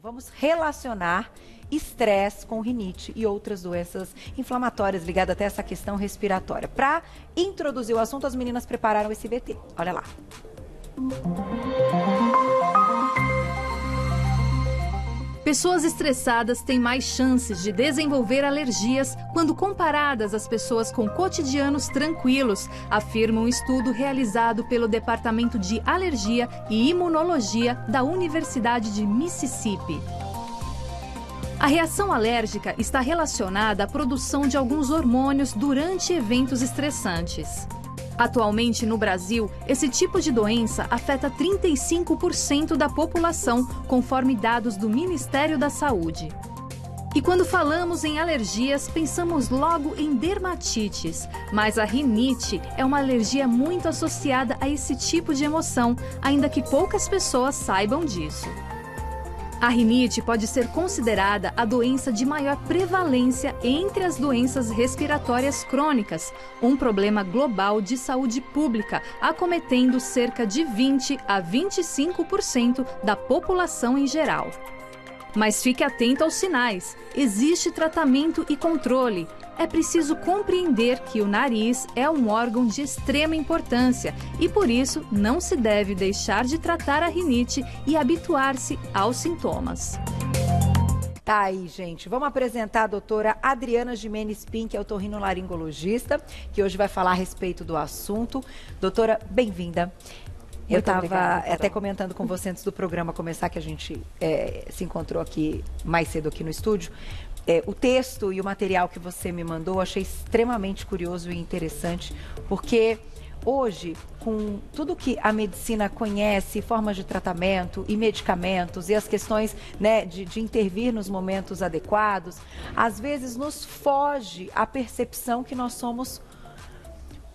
vamos relacionar estresse com rinite e outras doenças inflamatórias ligadas até essa questão respiratória. Para introduzir o assunto, as meninas prepararam esse VT. Olha lá. Pessoas estressadas têm mais chances de desenvolver alergias quando comparadas às pessoas com cotidianos tranquilos, afirma um estudo realizado pelo Departamento de Alergia e Imunologia da Universidade de Mississippi. A reação alérgica está relacionada à produção de alguns hormônios durante eventos estressantes. Atualmente, no Brasil, esse tipo de doença afeta 35% da população, conforme dados do Ministério da Saúde. E quando falamos em alergias, pensamos logo em dermatites, mas a rinite é uma alergia muito associada a esse tipo de emoção, ainda que poucas pessoas saibam disso. A rinite pode ser considerada a doença de maior prevalência entre as doenças respiratórias crônicas, um problema global de saúde pública, acometendo cerca de 20 a 25% da população em geral. Mas fique atento aos sinais. Existe tratamento e controle. É preciso compreender que o nariz é um órgão de extrema importância e, por isso, não se deve deixar de tratar a rinite e habituar-se aos sintomas. Tá aí, gente. Vamos apresentar a doutora Adriana Gimenez Pim, que é otorrinolaringologista, que hoje vai falar a respeito do assunto. Doutora, bem-vinda. Eu estava até comentando com você antes do programa começar, que a gente se encontrou aqui mais cedo aqui no estúdio. O texto e o material que você me mandou, eu achei extremamente curioso e interessante, porque hoje, com tudo que a medicina conhece, formas de tratamento e medicamentos e as questões, né, de intervir nos momentos adequados, às vezes nos foge a percepção que nós somos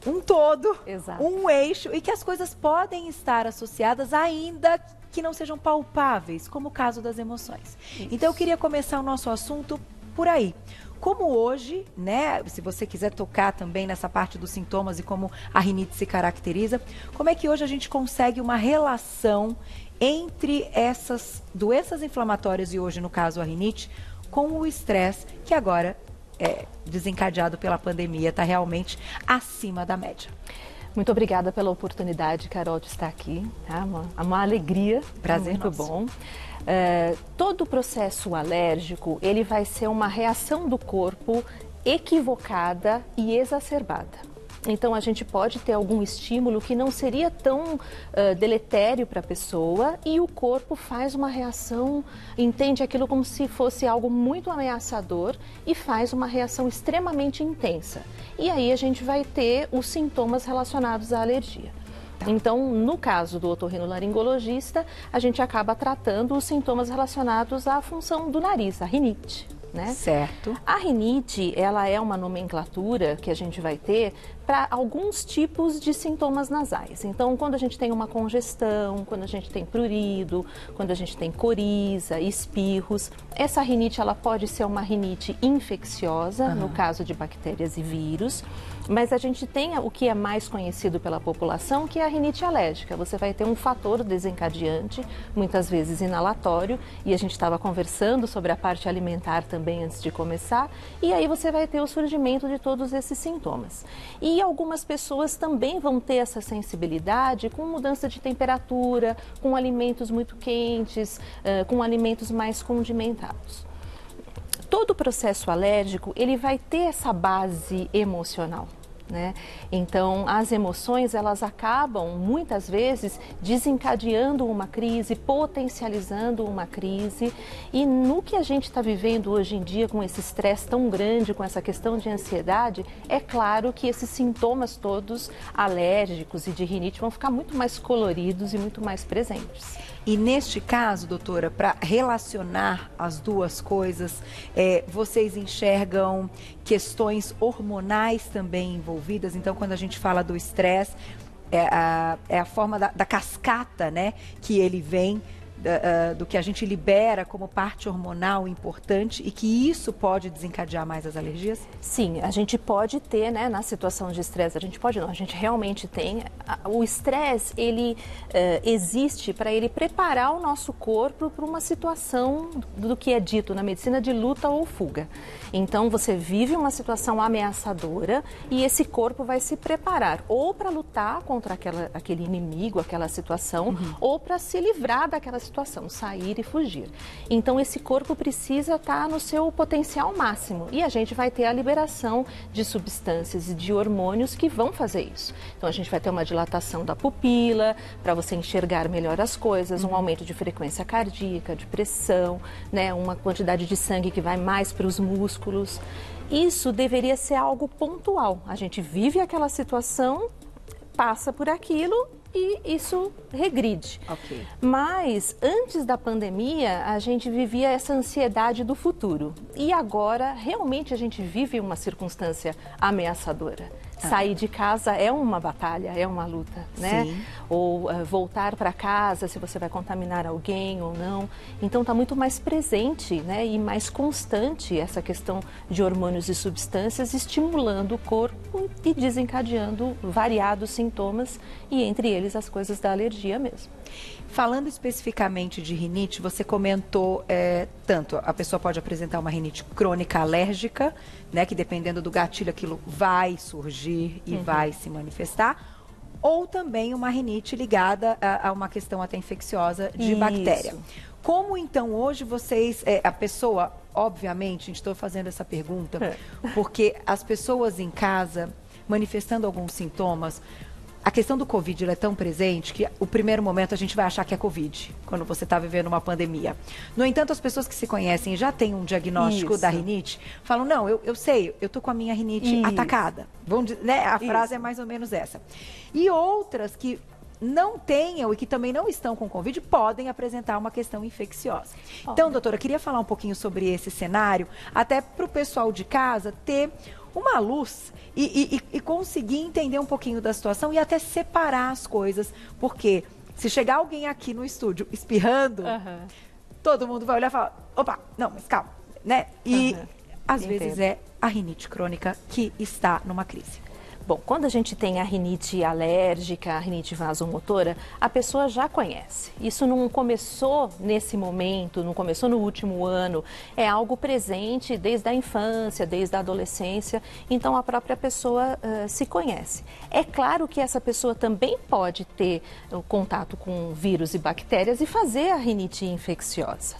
um todo, Exato. Um eixo, e que as coisas podem estar associadas ainda que não sejam palpáveis, como o caso das emoções. Isso. Então eu queria começar o nosso assunto por aí. Como hoje, né, se você quiser tocar também nessa parte dos sintomas e como a rinite se caracteriza, como é que hoje a gente consegue uma relação entre essas doenças inflamatórias e hoje, no caso, a rinite, com o estresse, que agora desencadeado pela pandemia, está realmente acima da média. Muito obrigada pela oportunidade, Carol, de estar aqui. Tá? Uma alegria. Prazer muito nosso. Bom. Todo processo alérgico, ele vai ser uma reação do corpo equivocada e exacerbada. Então, a gente pode ter algum estímulo que não seria tão deletério para a pessoa e o corpo faz uma reação, entende aquilo como se fosse algo muito ameaçador e faz uma reação extremamente intensa. E aí a gente vai ter os sintomas relacionados à alergia. Então, no caso do otorrinolaringologista, a gente acaba tratando os sintomas relacionados à função do nariz, a rinite. Né? Certo. A rinite, ela é uma nomenclatura que a gente vai ter para alguns tipos de sintomas nasais. Então, quando a gente tem uma congestão, quando a gente tem prurido, quando a gente tem coriza, espirros, essa rinite ela pode ser uma rinite infecciosa, no caso de bactérias e vírus, mas a gente tem o que é mais conhecido pela população, que é a rinite alérgica. Você vai ter um fator desencadeante, muitas vezes inalatório, e a gente estava conversando sobre a parte alimentar também antes de começar, e aí você vai ter o surgimento de todos esses sintomas. E algumas pessoas também vão ter essa sensibilidade com mudança de temperatura, com alimentos muito quentes, com alimentos mais condimentados. Todo processo alérgico, ele vai ter essa base emocional. Né? Então, as emoções, elas acabam, muitas vezes, desencadeando uma crise, potencializando uma crise. E no que a gente está vivendo hoje em dia, com esse estresse tão grande, com essa questão de ansiedade, é claro que esses sintomas todos alérgicos e de rinite vão ficar muito mais coloridos e muito mais presentes. E neste caso, doutora, para relacionar as duas coisas, vocês enxergam questões hormonais também envolvidas? Então, quando a gente fala do estresse, é a forma da cascata, né, que ele vem do que a gente libera como parte hormonal importante e que isso pode desencadear mais as alergias? Sim, a gente pode ter, né, na situação de estresse, a gente realmente tem. O estresse, ele existe para ele preparar o nosso corpo para uma situação do que é dito na medicina de luta ou fuga. Então, você vive uma situação ameaçadora e esse corpo vai se preparar ou para lutar contra aquele inimigo, aquela situação, ou para se livrar daquela situação, sair e fugir. Então, esse corpo precisa estar no seu potencial máximo e a gente vai ter a liberação de substâncias e de hormônios que vão fazer isso. Então, a gente vai ter uma dilatação da pupila para você enxergar melhor as coisas, um aumento de frequência cardíaca, de pressão, né, uma quantidade de sangue que vai mais para os músculos. Isso deveria ser algo pontual. A gente vive aquela situação, passa por aquilo e isso regride. Okay. Mas antes da pandemia, a gente vivia essa ansiedade do futuro. E agora, realmente, a gente vive uma circunstância ameaçadora. Sair de casa é uma batalha, é uma luta, né? Sim. Ou voltar para casa, se você vai contaminar alguém ou não. Então, está muito mais presente, né? E mais constante essa questão de hormônios e substâncias estimulando o corpo e desencadeando variados sintomas e, entre eles, as coisas da alergia mesmo. Falando especificamente de rinite, você comentou tanto a pessoa pode apresentar uma rinite crônica alérgica, né, que dependendo do gatilho aquilo vai surgir e vai se manifestar, ou também uma rinite ligada a uma questão até infecciosa de bactéria. Como então hoje vocês, a pessoa, obviamente, estou fazendo essa pergunta, porque as pessoas em casa manifestando alguns sintomas, a questão do Covid ela é tão presente que o primeiro momento a gente vai achar que é Covid, quando você está vivendo uma pandemia. No entanto, as pessoas que se conhecem e já têm um diagnóstico da rinite, falam, não, eu sei, eu estou com a minha rinite atacada. Vamos, né? A frase é mais ou menos essa. E outras que não tenham e que também não estão com Covid podem apresentar uma questão infecciosa. Então, doutora, eu queria falar um pouquinho sobre esse cenário, até para o pessoal de casa ter uma luz e conseguir entender um pouquinho da situação e até separar as coisas, porque se chegar alguém aqui no estúdio espirrando, todo mundo vai olhar e falar, opa, não, mas calma, né? E às vezes é a rinite crônica que está numa crise. Bom, quando a gente tem a rinite alérgica, a rinite vasomotora, a pessoa já conhece. Isso não começou nesse momento, não começou no último ano, é algo presente desde a infância, desde a adolescência, então a própria pessoa se conhece. É claro que essa pessoa também pode ter contato com vírus e bactérias e fazer a rinite infecciosa.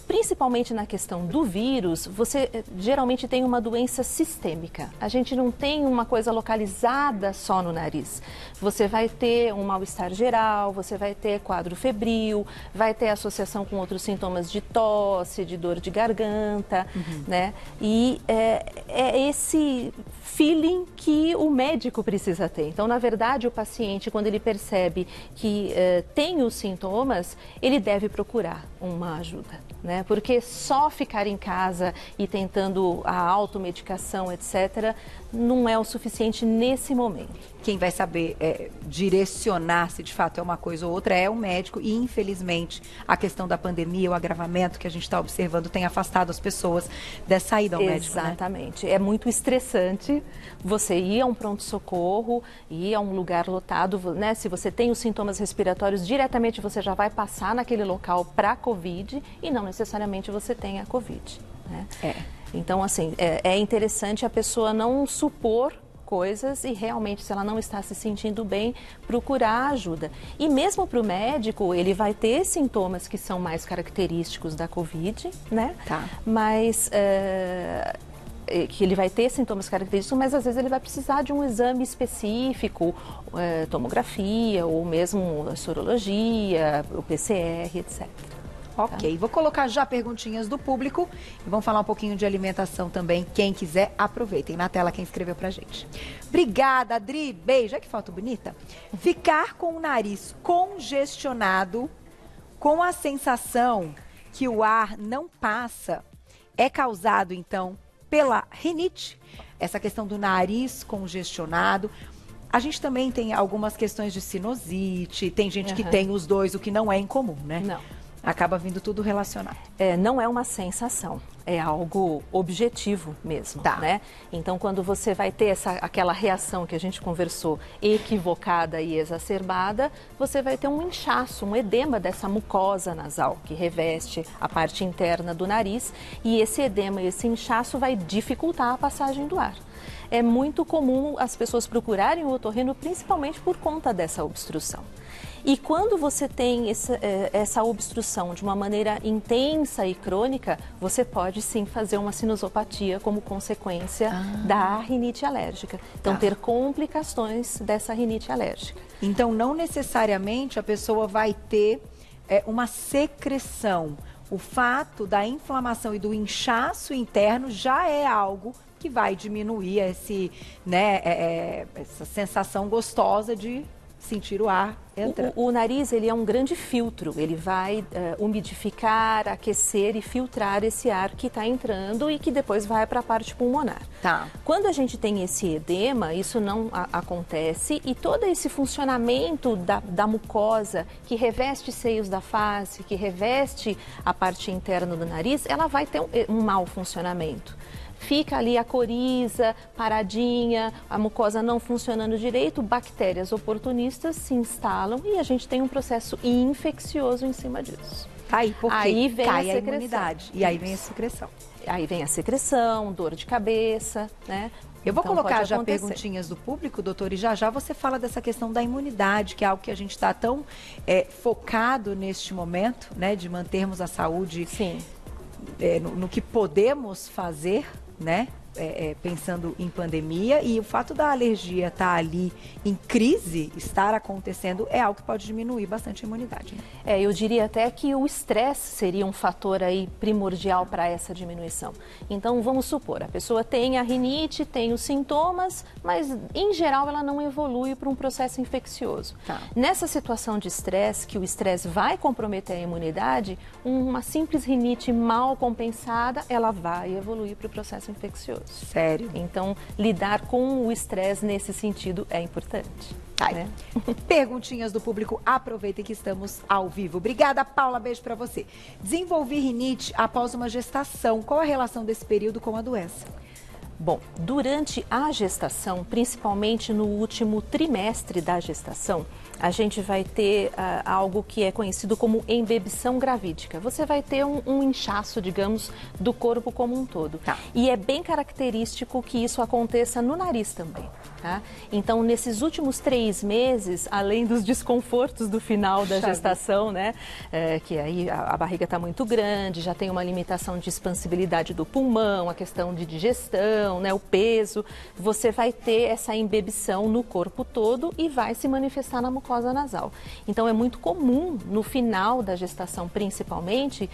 Principalmente na questão do vírus, você geralmente tem uma doença sistêmica. A gente não tem uma coisa localizada só no nariz. Você vai ter um mal-estar geral, você vai ter quadro febril, vai ter associação com outros sintomas de tosse, de dor de garganta, né? E é esse feeling que o médico precisa ter. Então, na verdade, o paciente, quando ele percebe que tem os sintomas, ele deve procurar uma ajuda, né? Porque só ficar em casa e tentando a automedicação, etc., não é o suficiente nesse momento. Quem vai saber direcionar se de fato é uma coisa ou outra é o médico e, infelizmente, a questão da pandemia, o agravamento que a gente está observando tem afastado as pessoas dessa ida ao médico, né? Exatamente. É muito estressante você ir a um pronto-socorro, ir a um lugar lotado, né? Se você tem os sintomas respiratórios, diretamente você já vai passar naquele local para Covid e não necessariamente você tem a Covid, né? Então, assim, é interessante a pessoa não supor coisas e realmente, se ela não está se sentindo bem, procurar ajuda. E mesmo para o médico, ele vai ter sintomas que são mais característicos da Covid, né? Mas que ele vai ter sintomas característicos, mas às vezes ele vai precisar de um exame específico, tomografia ou mesmo sorologia, o PCR, etc. Ok, vou colocar já perguntinhas do público e vamos falar um pouquinho de alimentação também. Quem quiser, aproveitem. Na tela quem escreveu pra gente. Obrigada, Adri. Beijo. Que foto bonita. Ficar com o nariz congestionado, com a sensação que o ar não passa, é causado, então, pela rinite? Essa questão do nariz congestionado. A gente também tem algumas questões de sinusite, tem gente que tem os dois, o que não é incomum, né? Não. Acaba vindo tudo relacionado. Não é uma sensação, é algo objetivo mesmo, né? Então, quando você vai ter aquela reação que a gente conversou, equivocada e exacerbada, você vai ter um inchaço, um edema dessa mucosa nasal, que reveste a parte interna do nariz, e esse edema, esse inchaço vai dificultar a passagem do ar. É muito comum as pessoas procurarem o otorrino principalmente por conta dessa obstrução. E quando você tem essa obstrução de uma maneira intensa e crônica, você pode sim fazer uma sinusopatia como consequência da rinite alérgica. Então, ter complicações dessa rinite alérgica. Então, não necessariamente a pessoa vai ter uma secreção. O fato da inflamação e do inchaço interno já é algo que vai diminuir essa sensação gostosa de sentir o ar entrando. O nariz, ele é um grande filtro, ele vai umidificar, aquecer e filtrar esse ar que está entrando e que depois vai para a parte pulmonar. Quando a gente tem esse edema, isso não acontece e todo esse funcionamento da mucosa que reveste seios da face, que reveste a parte interna do nariz, ela vai ter um mau funcionamento. Fica ali a coriza paradinha, a mucosa não funcionando direito, bactérias oportunistas se instalam e a gente tem um processo infeccioso em cima disso. Aí vem a imunidade e aí vem a secreção. Aí vem a secreção, dor de cabeça, né? Eu vou colocar já perguntinhas do público, doutor, e já você fala dessa questão da imunidade, que é algo que a gente está tão focado neste momento, né? De mantermos a saúde no que podemos fazer, né? Pensando em pandemia, e o fato da alergia estar ali em crise, estar acontecendo, é algo que pode diminuir bastante a imunidade. Né? Eu diria até que o estresse seria um fator aí primordial para essa diminuição. Então, vamos supor, a pessoa tem a rinite, tem os sintomas, mas em geral ela não evolui para um processo infeccioso. Nessa situação de estresse, que o estresse vai comprometer a imunidade, uma simples rinite mal compensada, ela vai evoluir para o processo infeccioso. Sério? Então, lidar com o estresse nesse sentido é importante. Né? Perguntinhas do público, aproveitem que estamos ao vivo. Obrigada, Paula, beijo pra você. Desenvolvi rinite após uma gestação. Qual a relação desse período com a doença? Bom, durante a gestação, principalmente no último trimestre da gestação, a gente vai ter algo que é conhecido como embebição gravídica. Você vai ter um inchaço, digamos, do corpo como um todo. E é bem característico que isso aconteça no nariz também. Então, nesses últimos 3 meses, além dos desconfortos do final da gestação, né, que aí a barriga está muito grande, já tem uma limitação de expansibilidade do pulmão, a questão de digestão, né, o peso, você vai ter essa embebição no corpo todo e vai se manifestar na mucosa nasal. Então, é muito comum, no final da gestação principalmente,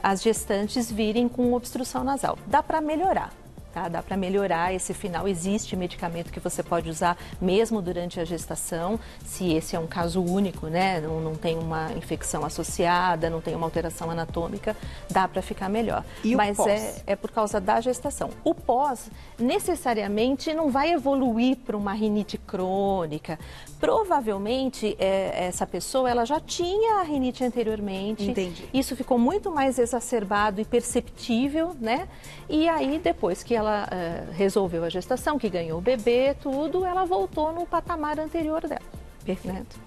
as gestantes virem com obstrução nasal. Dá para melhorar. Dá para melhorar esse final, existe medicamento que você pode usar mesmo durante a gestação, se esse é um caso único, né? Não tem uma infecção associada, não tem uma alteração anatômica, dá para ficar melhor. Mas é por causa da gestação. O pós necessariamente não vai evoluir para uma rinite crônica. Provavelmente essa pessoa ela já tinha a rinite anteriormente. Entendi. Isso ficou muito mais exacerbado e perceptível, né? E aí depois que ela resolveu a gestação, que ganhou o bebê, tudo, ela voltou no patamar anterior dela. Perfeito.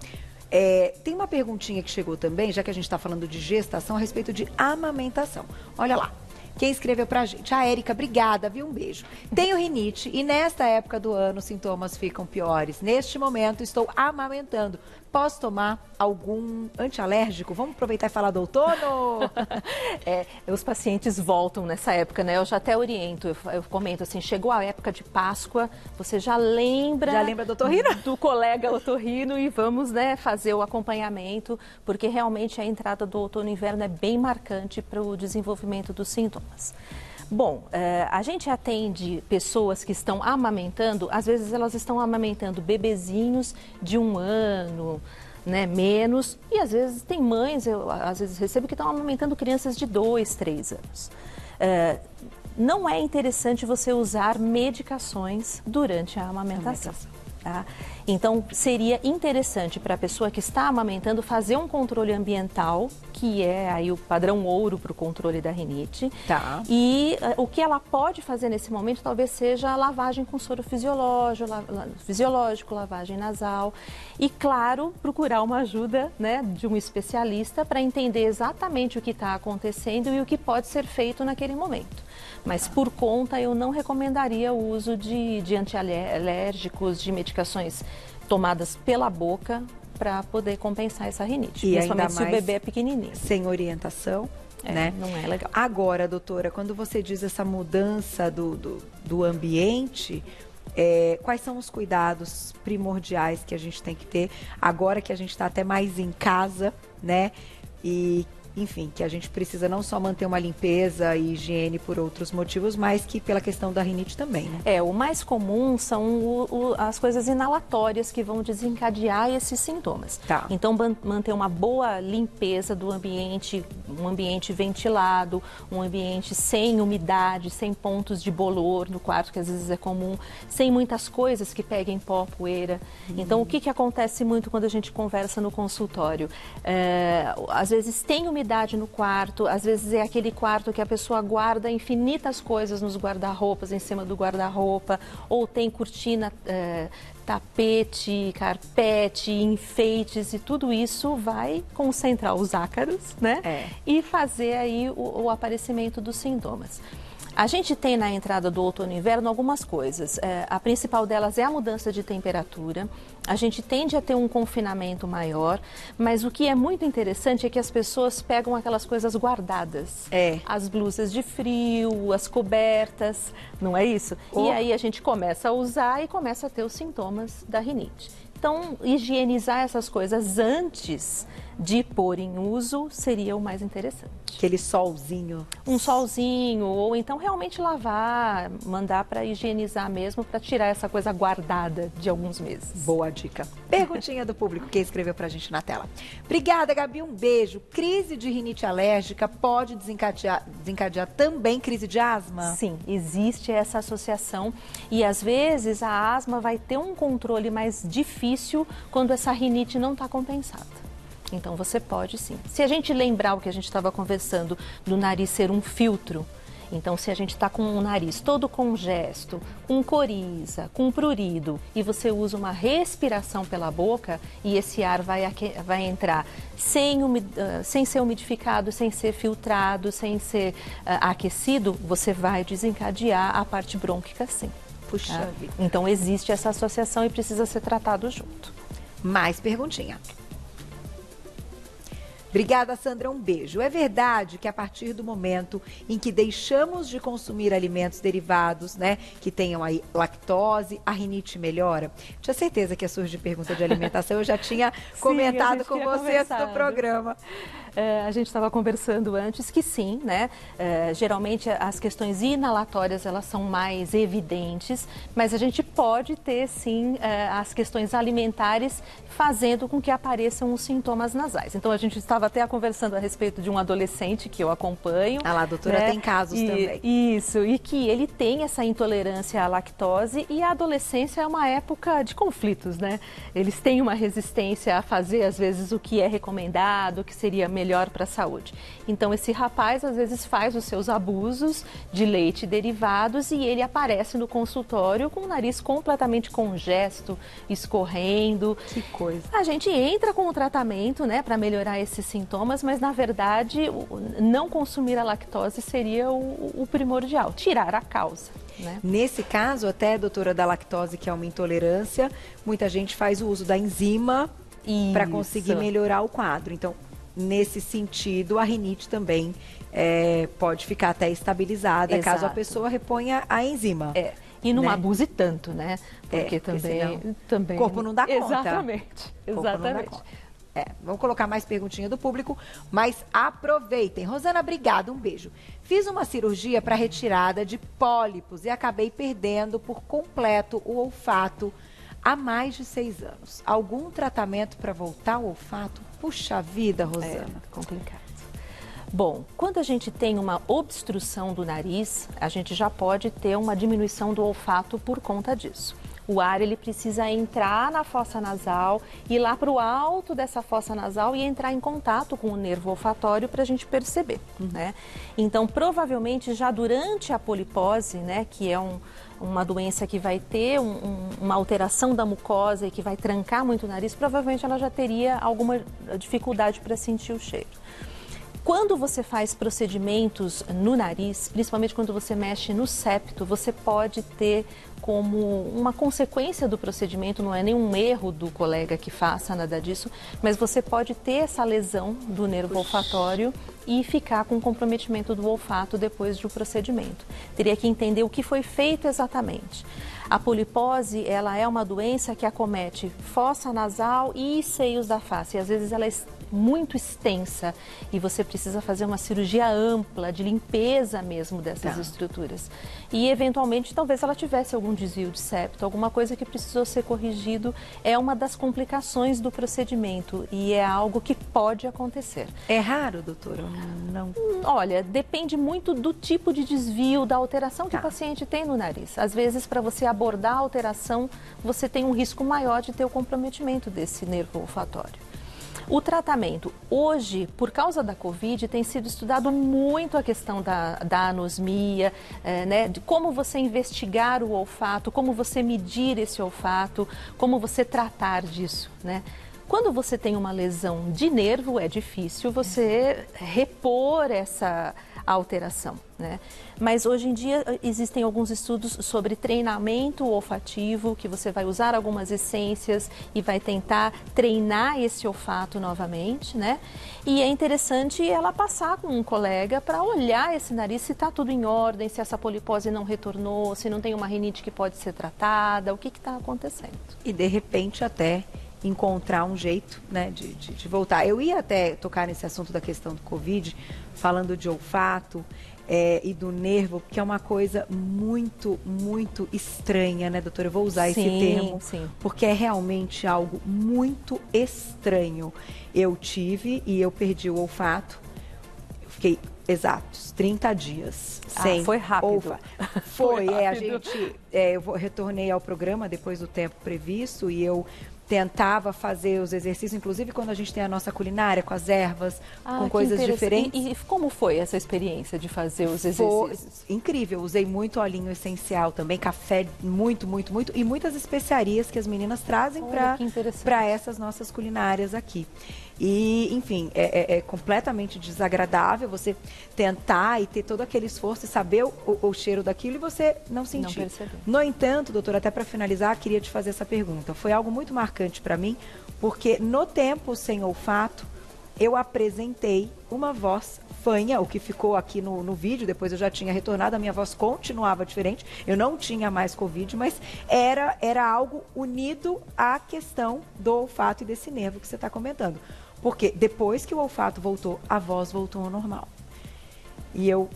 Tem uma perguntinha que chegou também, já que a gente está falando de gestação, a respeito de amamentação. Olha lá. Quem escreveu pra gente? A Érica, obrigada, viu? Um beijo. Tenho rinite e nesta época do ano os sintomas ficam piores. Neste momento estou amamentando. Posso tomar algum antialérgico? Vamos aproveitar e falar do outono? Os pacientes voltam nessa época, né? Eu já até oriento, eu comento assim, chegou a época de Páscoa, você já lembra do otorrino? Do colega otorrino e vamos, né, fazer o acompanhamento, porque realmente a entrada do outono e inverno é bem marcante para o desenvolvimento dos sintomas. Bom, a gente atende pessoas que estão amamentando, às vezes elas estão amamentando bebezinhos de 1 ano, né, menos, e às vezes tem mães, eu às vezes recebo que estão amamentando crianças de 2, 3 anos. Não é interessante você usar medicações durante a amamentação. Tá? Então, seria interessante para a pessoa que está amamentando fazer um controle ambiental, que é aí o padrão ouro para o controle da rinite. Tá. E o que ela pode fazer nesse momento talvez seja a lavagem com soro fisiológico, lavagem nasal. E, claro, procurar uma ajuda, né, de um especialista para entender exatamente o que está acontecendo e o que pode ser feito naquele momento. Mas, por conta, eu não recomendaria o uso de antialérgicos, de medicações tomadas pela boca para poder compensar essa rinite, E principalmente ainda se o mais bebê é pequenininho. sem orientação, né? Não é legal. Agora, doutora, quando você diz essa mudança do ambiente, quais são os cuidados primordiais que a gente tem que ter agora que a gente está até mais em casa, né? E, enfim, que a gente precisa não só manter uma limpeza e higiene por outros motivos, mas que pela questão da rinite também, né? O mais comum são as coisas inalatórias que vão desencadear esses sintomas. Tá. Então, manter uma boa limpeza do ambiente, um ambiente ventilado, um ambiente sem umidade, sem pontos de bolor no quarto, que às vezes é comum, sem muitas coisas que peguem pó, poeira. Então, o que acontece muito quando a gente conversa no consultório? Às vezes tem umidade no quarto, às vezes é aquele quarto que a pessoa guarda infinitas coisas nos guarda-roupas, em cima do guarda-roupa, ou tem cortina, tapete, carpete, enfeites, e tudo isso vai concentrar os ácaros, né? E fazer aí o aparecimento dos sintomas. A gente tem na entrada do outono e inverno algumas coisas. A principal delas é a mudança de temperatura. A gente tende a ter um confinamento maior, mas o que é muito interessante é que as pessoas pegam aquelas coisas guardadas. As blusas de frio, as cobertas, não é isso? E aí a gente começa a usar e começa a ter os sintomas da rinite. Então, higienizar essas coisas antes de pôr em uso seria o mais interessante. Aquele solzinho. Um solzinho, ou então realmente lavar, mandar para higienizar mesmo, para tirar essa coisa guardada de alguns meses. Boa dica. Perguntinha do público que escreveu pra gente na tela. Obrigada, Gabi, um beijo. Crise de rinite alérgica pode desencadear também crise de asma? Sim, existe essa associação e às vezes a asma vai ter um controle mais difícil quando essa rinite não está compensada. Então você pode sim. Se a gente lembrar o que a gente estava conversando do nariz ser um filtro, então se a gente está com o nariz todo congesto, com coriza, com prurido, e você usa uma respiração pela boca e esse ar vai entrar sem ser umidificado, sem ser filtrado, sem ser aquecido, você vai desencadear a parte brônquica sim. Puxa vida. Então existe essa associação e precisa ser tratado junto. Mais perguntinha. Obrigada, Sandra. Um beijo. É verdade que a partir do momento em que deixamos de consumir alimentos derivados, né, que tenham aí lactose, a rinite melhora? Tinha certeza que ia surgir pergunta de alimentação. Eu já tinha comentado com você antes do programa. A gente estava conversando antes que sim, né? Geralmente as questões inalatórias elas são mais evidentes, mas a gente pode ter sim as questões alimentares fazendo com que apareçam os sintomas nasais. Então a gente estava até conversando a respeito de um adolescente que eu acompanho. Ah lá, a doutora, né? Tem casos também. Isso, e que ele tem essa intolerância à lactose e a adolescência é uma época de conflitos, né? Eles têm uma resistência a fazer às vezes o que é recomendado, o que seria melhor para a saúde. Então esse rapaz às vezes faz os seus abusos de leite e derivados e ele aparece no consultório com o nariz completamente congesto, escorrendo. Que coisa. A gente entra com o tratamento, né, para melhorar esses sintomas, mas na verdade não consumir a lactose seria o primordial, tirar a causa. Né? Nesse caso, até, doutora, da lactose, que é uma intolerância, muita gente faz o uso da enzima para conseguir melhorar o quadro. Então, nesse sentido, a rinite também pode ficar até estabilizada, caso a pessoa reponha a enzima. E não abuse tanto, né? Porque também o corpo não dá conta. Exatamente. Vamos colocar mais perguntinha do público, mas aproveitem. Rosana, obrigada, um beijo. Fiz uma cirurgia para retirada de pólipos e acabei perdendo por completo o olfato há mais de 6 anos. Algum tratamento para voltar ao olfato? Puxa vida, Rosana. Complicado. Bom, quando a gente tem uma obstrução do nariz, a gente já pode ter uma diminuição do olfato por conta disso. O ar ele precisa entrar na fossa nasal, ir lá para o alto dessa fossa nasal e entrar em contato com o nervo olfatório para a gente perceber, né? Então, provavelmente já durante a polipose, né, que é uma doença que vai ter uma alteração da mucosa e que vai trancar muito o nariz, provavelmente ela já teria alguma dificuldade para sentir o cheiro. Quando você faz procedimentos no nariz, principalmente quando você mexe no septo, você pode ter como uma consequência do procedimento, não é nenhum erro do colega que faça nada disso, mas você pode ter essa lesão do nervo olfatório e ficar com comprometimento do olfato depois do procedimento. Teria que entender o que foi feito exatamente. A polipose, ela é uma doença que acomete fossa nasal e seios da face. E às vezes ela é muito extensa e você precisa fazer uma cirurgia ampla, de limpeza mesmo dessas estruturas. E eventualmente, talvez ela tivesse algum desvio de septo, alguma coisa que precisou ser corrigido. É uma das complicações do procedimento e é algo que pode acontecer. É raro, doutora? Não. Olha, depende muito do tipo de desvio, da alteração que o paciente tem no nariz. Às vezes, para você abordar a alteração, você tem um risco maior de ter o comprometimento desse nervo olfatório. O tratamento, hoje, por causa da Covid, tem sido estudado muito a questão da anosmia, né, de como você investigar o olfato, como você medir esse olfato, como você tratar disso, né? Quando você tem uma lesão de nervo, é difícil você repor essa alteração, né? Mas hoje em dia existem alguns estudos sobre treinamento olfativo, que você vai usar algumas essências e vai tentar treinar esse olfato novamente, né? E é interessante ela passar com um colega para olhar esse nariz, se está tudo em ordem, se essa polipose não retornou, se não tem uma rinite que pode ser tratada, o que está acontecendo. E de repente até encontrar um jeito, né, de voltar. Eu ia até tocar nesse assunto da questão do Covid, falando de olfato e do nervo, que é uma coisa muito, muito estranha, né, doutora? Eu vou usar esse termo, porque é realmente algo muito estranho. Eu tive e eu perdi o olfato, eu fiquei exatos 30 dias sem foi rápido. Foi, eu retornei ao programa depois do tempo previsto e eu tentava fazer os exercícios, inclusive quando a gente tem a nossa culinária com as ervas, com coisas diferentes. E como foi essa experiência de fazer os exercícios? Foi incrível, usei muito olhinho essencial também, café muito, muito, muito, e muitas especiarias que as meninas trazem para essas nossas culinárias aqui. E, enfim, é completamente desagradável você tentar e ter todo aquele esforço e saber o cheiro daquilo e você não sentir. Não perceber. No entanto, doutora, até para finalizar, queria te fazer essa pergunta. Foi algo muito marcante para mim, porque no tempo sem olfato, eu apresentei uma voz fanha, o que ficou aqui no vídeo, depois eu já tinha retornado, a minha voz continuava diferente, eu não tinha mais Covid, mas era algo unido à questão do olfato e desse nervo que você está comentando. Porque depois que o olfato voltou, a voz voltou ao normal. E eu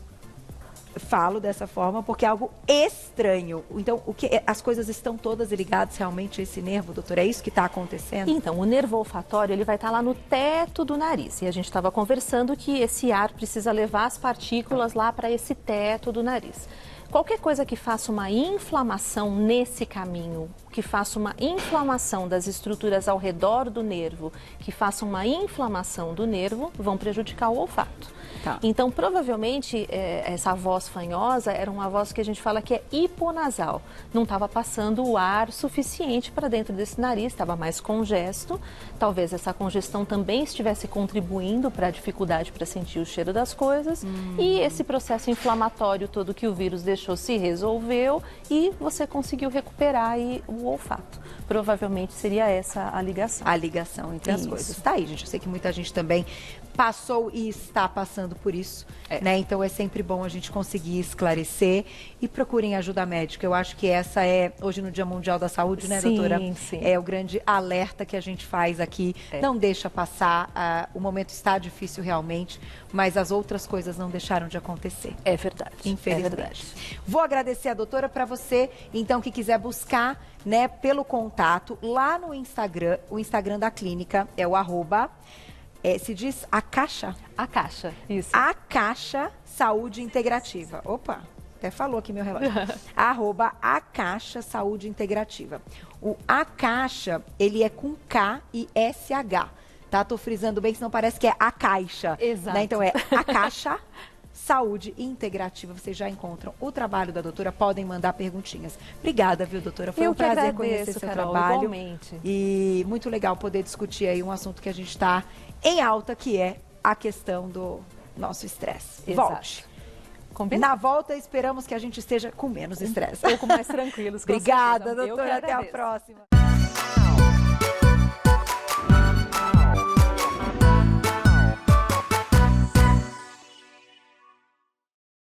falo dessa forma porque é algo estranho. Então, as coisas estão todas ligadas realmente a esse nervo, doutor? É isso que está acontecendo? Então, o nervo olfatório, ele vai estar lá no teto do nariz. E a gente estava conversando que esse ar precisa levar as partículas lá para esse teto do nariz. Qualquer coisa que faça uma inflamação nesse caminho, que faça uma inflamação das estruturas ao redor do nervo, que faça uma inflamação do nervo, vão prejudicar o olfato. Então, provavelmente, essa voz fanhosa era uma voz que a gente fala que é hiponasal. Não estava passando o ar suficiente para dentro desse nariz, estava mais congesto. Talvez essa congestão também estivesse contribuindo para a dificuldade para sentir o cheiro das coisas. E esse processo inflamatório todo que o vírus deixou se resolveu e você conseguiu recuperar aí o olfato. Provavelmente seria essa a ligação. A ligação entre as coisas. Tá aí, gente. Eu sei que muita gente também passou e está passando por isso, né? Então é sempre bom a gente conseguir esclarecer e procurem ajuda médica. Eu acho que essa é, hoje no Dia Mundial da Saúde, né, doutora? Sim. É o grande alerta que a gente faz aqui. Não deixa passar, o momento está difícil realmente, mas as outras coisas não deixaram de acontecer. É verdade. Infelizmente. É verdade. Vou agradecer a doutora. Para você, então, que quiser buscar, né, pelo contato, lá no Instagram, o Instagram da clínica é o @ se diz a Caixa? A Caixa, isso. A Caixa Saúde Integrativa. Opa! até falou aqui meu relógio, @acaixa Saúde Integrativa. O Acaixa, ele é com K e SH, tá? Tô frisando bem, senão parece que é a caixa. Exato. Né? Então é Acaixa Saúde Integrativa. Vocês já encontram o trabalho da doutora, podem mandar perguntinhas. Obrigada, viu, doutora? Foi um prazer conhecer seu trabalho. Igualmente. E muito legal poder discutir aí um assunto que a gente está em alta, que é a questão do nosso estresse. Volte. Combinado. Na volta, esperamos que a gente esteja com menos estresse. Um pouco mais tranquilos. Obrigada, certeza. doutora. Até a próxima.